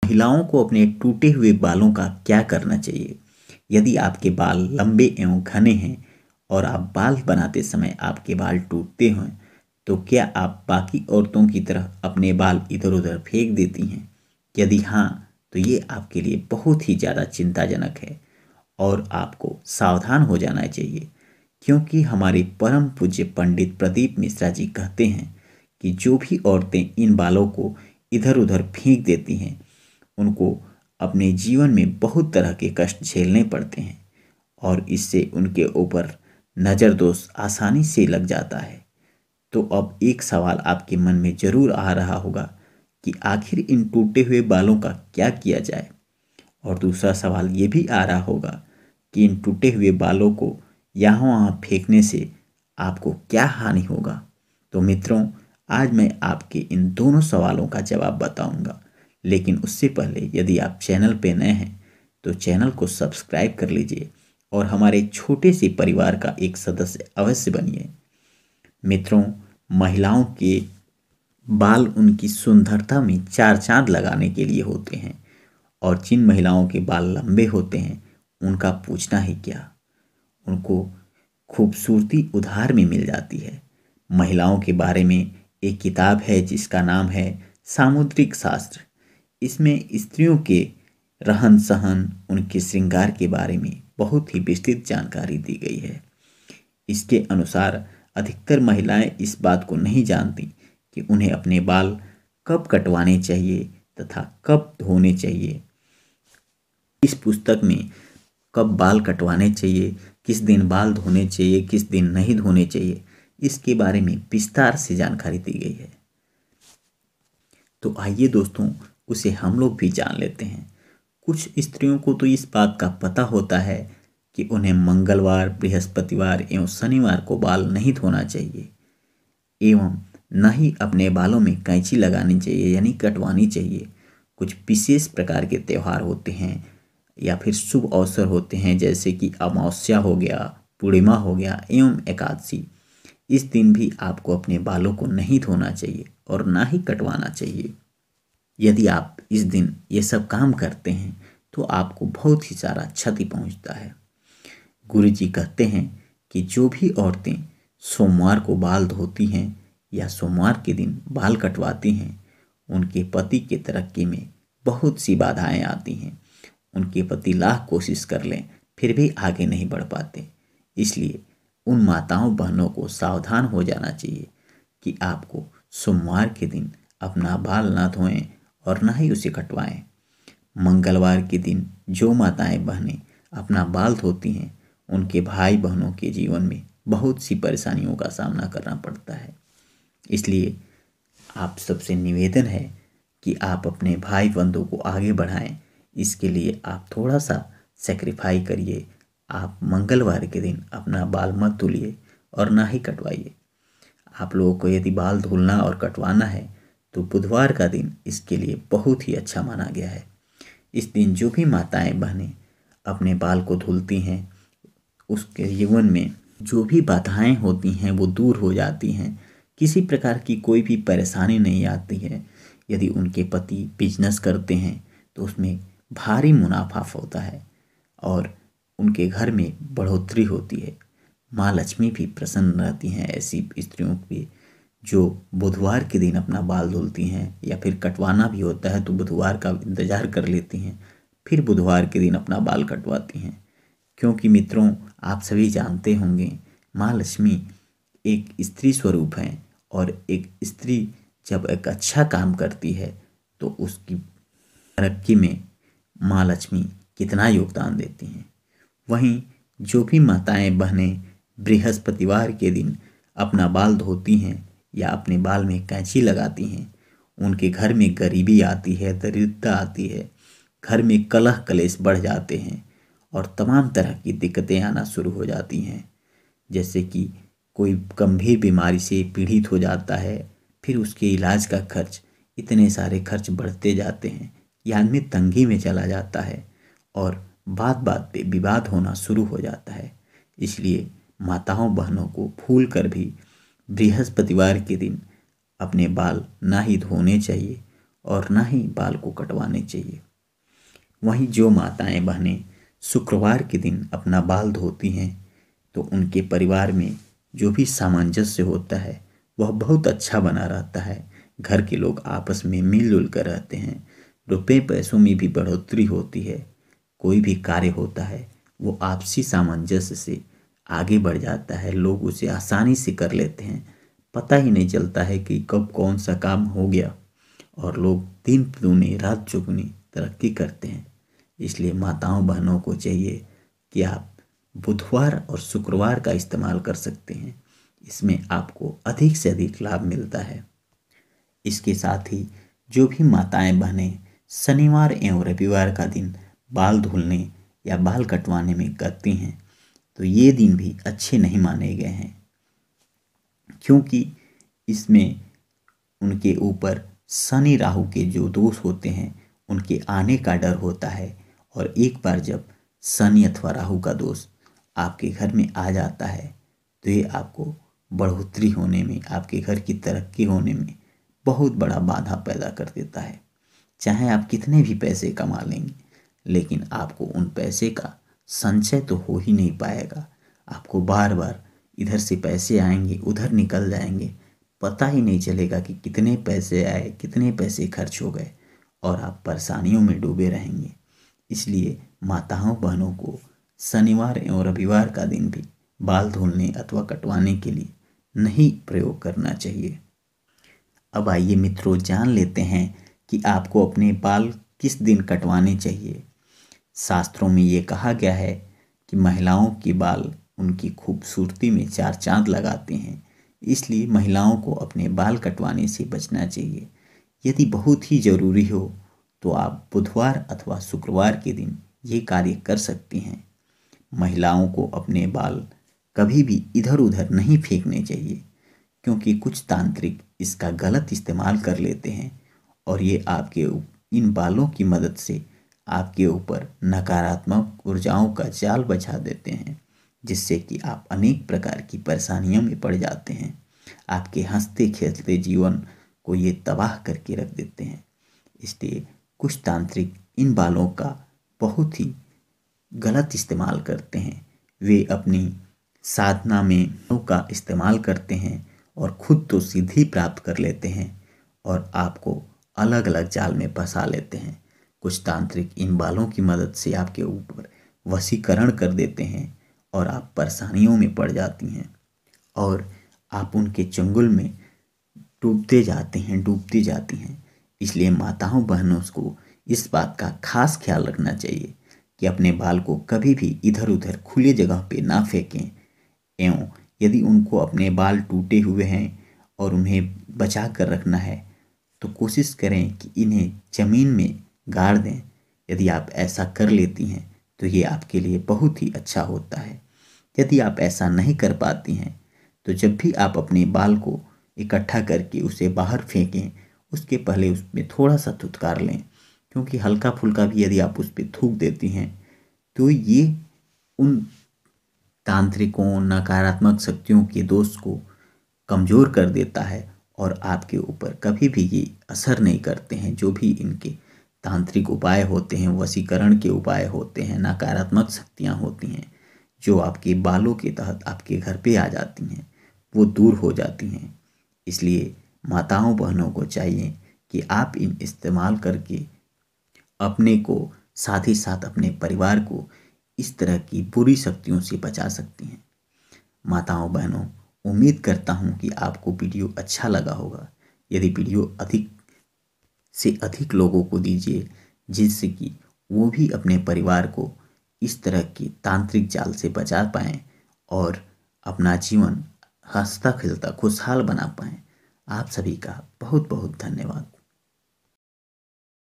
महिलाओं को अपने टूटे हुए बालों का क्या करना चाहिए? यदि आपके बाल लंबे एवं घने हैं और आप बाल बनाते समय आपके बाल टूटते हैं, तो क्या आप बाकी औरतों की तरह अपने बाल इधर उधर फेंक देती हैं? यदि हाँ, तो ये आपके लिए बहुत ही ज़्यादा चिंताजनक है और आपको सावधान हो जाना चाहिए, क्योंकि हमारे परम पूज्य पंडित प्रदीप मिश्रा जी कहते हैं कि जो भी औरतें इन बालों को इधर उधर फेंक देती हैं, उनको अपने जीवन में बहुत तरह के कष्ट झेलने पड़ते हैं और इससे उनके ऊपर नज़र दोष आसानी से लग जाता है। तो अब एक सवाल आपके मन में जरूर आ रहा होगा कि आखिर इन टूटे हुए बालों का क्या किया जाए, और दूसरा सवाल ये भी आ रहा होगा कि इन टूटे हुए बालों को यहाँ वहाँ फेंकने से आपको क्या हानि होगा। तो मित्रों, आज मैं आपके इन दोनों सवालों का जवाब बताऊंगा, लेकिन उससे पहले यदि आप चैनल पे नए हैं तो चैनल को सब्सक्राइब कर लीजिए और हमारे छोटे से परिवार का एक सदस्य अवश्य बनिए। मित्रों, महिलाओं के बाल उनकी सुंदरता में चार चांद लगाने के लिए होते हैं और जिन महिलाओं के बाल लंबे होते हैं उनका पूछना ही क्या, उनको खूबसूरती उधार में मिल जाती है। महिलाओं के बारे में एक किताब है जिसका नाम है सामुद्रिक शास्त्र। इसमें स्त्रियों के रहन सहन, उनके श्रृंगार के बारे में बहुत ही विस्तृत जानकारी दी गई है। इसके अनुसार अधिकतर महिलाएं इस बात को नहीं जानती कि उन्हें अपने बाल कब कटवाने चाहिए तथा कब धोने चाहिए। इस पुस्तक में कब बाल कटवाने चाहिए, किस दिन बाल धोने चाहिए, किस दिन नहीं धोने चाहिए, इसके बारे में विस्तार से जानकारी दी गई है। तो आइए दोस्तों, उसे हम लोग भी जान लेते हैं। कुछ स्त्रियों को तो इस बात का पता होता है कि उन्हें मंगलवार, बृहस्पतिवार एवं शनिवार को बाल नहीं धोना चाहिए एवं न ही अपने बालों में कैंची लगानी चाहिए यानी कटवानी चाहिए। कुछ विशेष प्रकार के त्यौहार होते हैं या फिर शुभ अवसर होते हैं, जैसे कि अमावस्या हो गया, पूर्णिमा हो गया एवं एकादशी। इस दिन भी आपको अपने बालों को नहीं धोना चाहिए और ना ही कटवाना चाहिए। यदि आप इस दिन ये सब काम करते हैं तो आपको बहुत ही सारा क्षति पहुंचता है। गुरु जी कहते हैं कि जो भी औरतें सोमवार को बाल धोती हैं या सोमवार के दिन बाल कटवाती हैं, उनके पति के तरक्की में बहुत सी बाधाएं आती हैं। उनके पति लाख कोशिश कर लें फिर भी आगे नहीं बढ़ पाते। इसलिए उन माताओं बहनों को सावधान हो जाना चाहिए कि आपको सोमवार के दिन अपना बाल ना धोएं और ना ही उसे कटवाएं। मंगलवार के दिन जो माताएं बहनें अपना बाल धोती हैं, उनके भाई बहनों के जीवन में बहुत सी परेशानियों का सामना करना पड़ता है। इसलिए आप सबसे निवेदन है कि आप अपने भाई बंधुओं को आगे बढ़ाएं। इसके लिए आप थोड़ा सा सेक्रीफाई करिए। आप मंगलवार के दिन अपना बाल मत धुलिए और ना ही कटवाइए। आप लोगों को यदि बाल धुलना और कटवाना है तो बुधवार का दिन इसके लिए बहुत ही अच्छा माना गया है। इस दिन जो भी माताएं बहनें अपने बाल को धुलती हैं, उसके जीवन में जो भी बाधाएं होती हैं वो दूर हो जाती हैं। किसी प्रकार की कोई भी परेशानी नहीं आती है। यदि उनके पति बिजनेस करते हैं तो उसमें भारी मुनाफा होता है और उनके घर में बढ़ोतरी होती है। माँ लक्ष्मी भी प्रसन्न रहती हैं ऐसी स्त्रियों की जो बुधवार के दिन अपना बाल धुलती हैं, या फिर कटवाना भी होता है तो बुधवार का इंतजार कर लेती हैं, फिर बुधवार के दिन अपना बाल कटवाती हैं। क्योंकि मित्रों, आप सभी जानते होंगे माँ लक्ष्मी एक स्त्री स्वरूप हैं और एक स्त्री जब एक अच्छा काम करती है तो उसकी तरक्की में माँ लक्ष्मी कितना योगदान देती हैं। वहीं जो भी माताएं बहनें बृहस्पतिवार के दिन अपना बाल धोती हैं या अपने बाल में कैंची लगाती हैं, उनके घर में गरीबी आती है, दरिद्रता आती है, घर में कलह कलेश बढ़ जाते हैं और तमाम तरह की दिक्कतें आना शुरू हो जाती हैं। जैसे कि कोई गंभीर बीमारी से पीड़ित हो जाता है, फिर उसके इलाज का खर्च, इतने सारे खर्च बढ़ते जाते हैं कि आदमी तंगी में चला जाता है और बात बात पे विवाद होना शुरू हो जाता है। इसलिए माताओं बहनों को भूल कर भी बृहस्पतिवार के दिन अपने बाल ना ही धोने चाहिए और ना ही बाल को कटवाने चाहिए। वहीं जो माताएं बहनें शुक्रवार के दिन अपना बाल धोती हैं तो उनके परिवार में जो भी सामंजस्य होता है वह बहुत अच्छा बना रहता है। घर के लोग आपस में मिलजुल कर रहते हैं, रुपये पैसों में भी बढ़ोतरी होती है। कोई भी कार्य होता है वो आपसी सामंजस्य से आगे बढ़ जाता है, लोग उसे आसानी से कर लेते हैं, पता ही नहीं चलता है कि कब कौन सा काम हो गया और लोग दिन दुगनी रात चौगुनी तरक्की करते हैं। इसलिए माताओं बहनों को चाहिए कि आप बुधवार और शुक्रवार का इस्तेमाल कर सकते हैं, इसमें आपको अधिक से अधिक लाभ मिलता है। इसके साथ ही जो भी माताएं बहनें शनिवार एवं रविवार का दिन बाल धुलने या बाल कटवाने में करती हैं तो ये दिन भी अच्छे नहीं माने गए हैं, क्योंकि इसमें उनके ऊपर शनि राहु के जो दोष होते हैं उनके आने का डर होता है। और एक बार जब शनि अथवा राहु का दोष आपके घर में आ जाता है तो ये आपको बढ़ोतरी होने में, आपके घर की तरक्की होने में बहुत बड़ा बाधा पैदा कर देता है। चाहे आप कितने भी पैसे कमा लेंगे लेकिन आपको उन पैसे का संचय तो हो ही नहीं पाएगा। आपको बार बार इधर से पैसे आएंगे उधर निकल जाएंगे, पता ही नहीं चलेगा कि कितने पैसे आए कितने पैसे खर्च हो गए और आप परेशानियों में डूबे रहेंगे। इसलिए माताओं बहनों को शनिवार एवं रविवार का दिन भी बाल धुलने अथवा कटवाने के लिए नहीं प्रयोग करना चाहिए। अब आइए मित्रों जान लेते हैं कि आपको अपने बाल किस दिन कटवाने चाहिए। शास्त्रों में ये कहा गया है कि महिलाओं के बाल उनकी खूबसूरती में चार चांद लगाते हैं, इसलिए महिलाओं को अपने बाल कटवाने से बचना चाहिए। यदि बहुत ही ज़रूरी हो तो आप बुधवार अथवा शुक्रवार के दिन ये कार्य कर सकती हैं। महिलाओं को अपने बाल कभी भी इधर उधर नहीं फेंकने चाहिए, क्योंकि कुछ तांत्रिक इसका गलत इस्तेमाल कर लेते हैं और ये आपके इन बालों की मदद से आपके ऊपर नकारात्मक ऊर्जाओं का जाल बिछा देते हैं, जिससे कि आप अनेक प्रकार की परेशानियों में पड़ जाते हैं। आपके हंसते खेलते जीवन को ये तबाह करके रख देते हैं। इसलिए कुछ तांत्रिक इन बालों का बहुत ही गलत इस्तेमाल करते हैं। वे अपनी साधना में का इस्तेमाल करते हैं और खुद तो सिद्धि प्राप्त कर लेते हैं और आपको अलग अलग जाल में फंसा लेते हैं। कुछ तांत्रिक इन बालों की मदद से आपके ऊपर वशीकरण कर देते हैं और आप परेशानियों में पड़ जाती हैं और आप उनके चंगुल में डूबते जाती हैं। इसलिए माताओं बहनों को इस बात का खास ख्याल रखना चाहिए कि अपने बाल को कभी भी इधर उधर खुले जगह पे ना फेंकें, एवं यदि उनको अपने बाल टूटे हुए हैं और उन्हें बचा कर रखना है तो कोशिश करें कि इन्हें ज़मीन में गाड़ दें। यदि आप ऐसा कर लेती हैं तो ये आपके लिए बहुत ही अच्छा होता है। यदि आप ऐसा नहीं कर पाती हैं तो जब भी आप अपने बाल को इकट्ठा करके उसे बाहर फेंकें उसके पहले उसमें थोड़ा सा धुतकार लें, क्योंकि हल्का फुल्का भी यदि आप उस पर थूक देती हैं तो ये उन तांत्रिकों नकारात्मक शक्तियों के दोष को कमज़ोर कर देता है और आपके ऊपर कभी भी ये असर नहीं करते हैं। जो भी इनके तांत्रिक उपाय होते हैं, वशीकरण के उपाय होते हैं, नकारात्मक शक्तियाँ होती हैं जो आपके बालों के तहत आपके घर पे आ जाती हैं, वो दूर हो जाती हैं। इसलिए माताओं बहनों को चाहिए कि आप इन इस्तेमाल करके अपने को साथ ही साथ अपने परिवार को इस तरह की बुरी शक्तियों से बचा सकती हैं। माताओं बहनों, उम्मीद करता हूँ कि आपको वीडियो अच्छा लगा होगा। यदि वीडियो अधिक से अधिक लोगों को दीजिए, जिससे कि वो भी अपने परिवार को इस तरह की तांत्रिक जाल से बचा पाएँ और अपना जीवन हंसता खिलता खुशहाल बना पाएँ। आप सभी का बहुत बहुत धन्यवाद।